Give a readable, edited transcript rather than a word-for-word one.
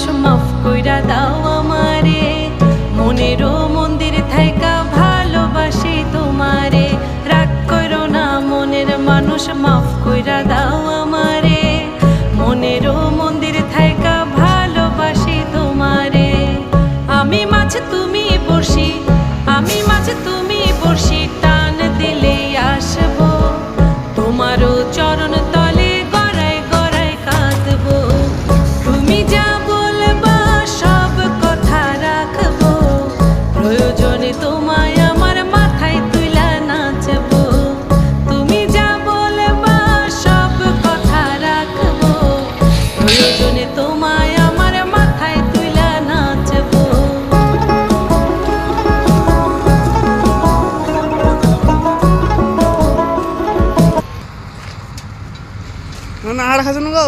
মানুষ মাফ কইরা দাও আমারে, মনেরও মন্দির থাইকা ভালোবাসি তোমারে। রাগ করো না মনের মানুষ মাফ কইরা দাও আমারে, মনেরও মন্দির থাইকা ভালোবাসি তোমারে। আমি মাছ তুমি বড়শি, আমি মাছ তুমি বড়শি, টান দিলে আসবো তোমারও চরণ তলে গড়ায় গড়ায় কাঁদবো। তুমি যা বলবা সব কথা রাখবো, প্রয়োজনে তোমায় আমার মাথায় তুইলা নাচবো। তুমি যা বলবা সব কথা রাখবো, প্রয়োজনে তোমায় আমার মাথায় তুইলা নাচবো। না আর খাসুন গো।